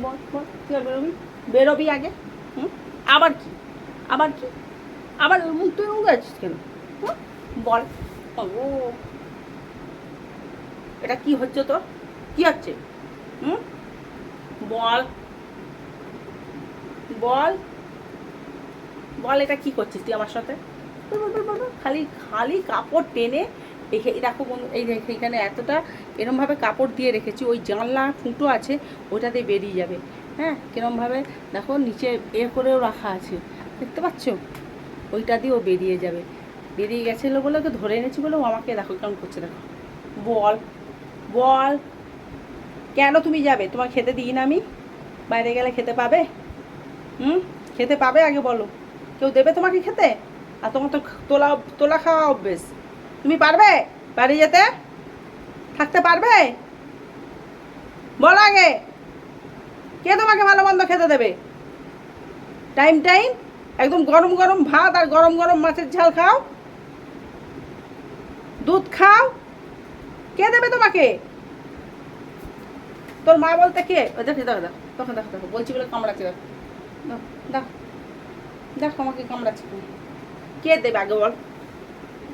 বল বল, তুই আর বেরোবি? বেরোবি আগে? হুম? আবার কি? আবার কি? আবার মুখ তুই উঠে আছিস কেন? হুম? বল। ও, এটা কি হচ্ছে তোর? কি হচ্ছে? হুম? বল বল বল, এটা কি করছিস তুই আমার সাথে? বল, বল, বল, বল, বল। খালি খালি কাপড় টেনে রেখে, এই দেখো বন্ধু, এই দেখো এখানে এতটা এরমভাবে কাপড় দিয়ে রেখেছি, ওই জানলা ফুটো আছে ওটাতে বেরিয়ে যাবে। হ্যাঁ, কিরমভাবে দেখো নিচে করেও রাখা আছে, দেখতে পাচ্ছ? ওইটা দিয়েও বেরিয়ে যাবে। বেরিয়ে গেছিলো বলে ওকে ধরে এনেছি বলে ও আমাকে দেখো কেমন করছে, দেখো। বল বল, কেন তুমি যাবে? তোমার খেতে দিই না আমি? বাইরে গেলে খেতে পাবে? হুম? খেতে পাবে আগে বলো? কেউ দেবে তোমাকে খেতে? আর তোমার তো তোলা তোলা খাওয়া অভ্যেস। তুমি পারবে বাড়ি যেতে? থাকতে পারবে? বলো আগে, কে তোমাকে ভালো মন্দ খেতে দেবে? টাইম টাইম একদম গরম গরম ভাত আর গরম গরম মাছের ঝাল খাও, দুধ খাও, কে দেবে তোমাকে? তোর মা বলতে কে? দেখো দেখো দেখো, তখন দেখো দেখো বলছি বলে কামড়াচ্ছে, দেখো দেখো দেখো আমাকে কামড়াচ্ছে। কে দেবে আগে বল?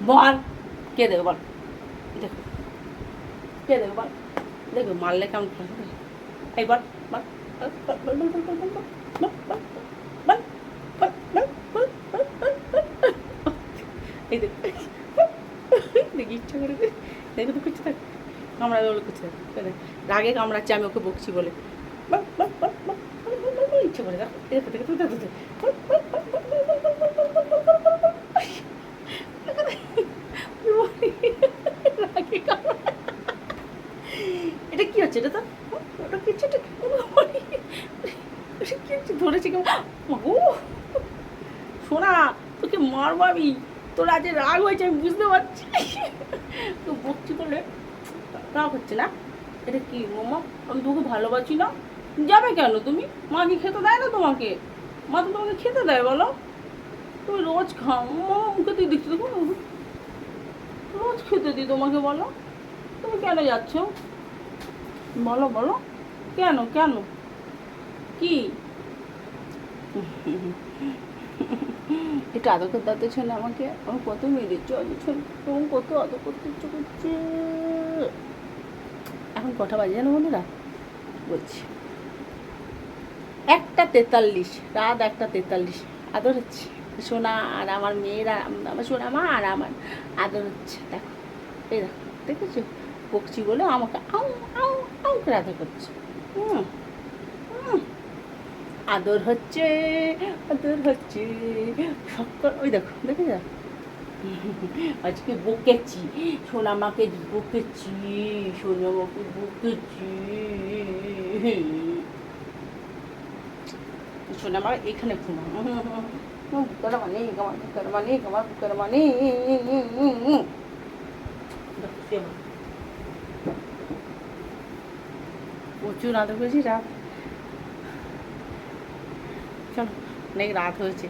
বল, কে দেবে বল? দেখো, কে দেবে বল? দেখো মারলে কেমন করে। এই বল বল বল বল বল বল বল বল বল বল বল বল বল বল বল বল বল। এই দেখ, দেখি ইচ্ছা করে দেখো তো করছে, থাক কামড়াবে বলে করছে, রাগে কামড়াচ্ছে আমি ওকে বকছি বলে। বল বল বল বল বল বল বল বল, ইচ্ছা করে দেখো, দেখো দেখো দেখো দেখো, বল বল বল বল বল বল বল বল বল বল বল বল বল। রাগে কামড়া, এটা কি হচ্ছে? এটা তো ওটা কিছু, এটা কি হচ্ছে? ধরেছে কেউ? ও সোনা, তোকে মারবো আমি, তোর আজ রাগ হয়েছে আমি বুঝতে পারছি। তো বকছি বলে রাগ হচ্ছে না? এটা কি মামা? আমি তোকে ভালোবাসি না? যাবে কেন তুমি? মা কি খেতে দেয় না তোমাকে? মা তো তোমাকে খেতে দেয় বলো? তুমি রোজ খাও, মামা মুখে দিয়ে দিচ্ছি দেখো, রোজ খেতে দিই তোমাকে, বলো তুমি কেন যাচ্ছ? বলো বলো, কেন কেন? কি? একটু আদর করতে আদর ছিল আমাকে, আমার কত মেরেছো আদর ছিল, তোমার কত আদর করতে ইচ্ছে করছে। এখন কটা বাজে জানো বন্ধুরা? বলছি 1:43, রাত 1:43। আদর হচ্ছে সোনা আর আমার মেয়েরা, আমার সোনা মা আর আমার আদর হচ্ছে, দেখো এই দেখো, দেখেছো? বকছি বলে আমাকে আউ আউ আউ করে আদর করছে। হুম হুম, আদর হচ্ছে, আদর হচ্ছে সব। ওই দেখো, দেখে যা, আজকে বকেছি সোনামাকে, বকেছি সোনামাকে, বকেছি সোনামা এখানে ঘুমা, বুকের মানে আমার বুকের মানে আমার বুকের মানে প্রচুর আদর করেছি। রাত, চলো অনেক রাত হয়েছে।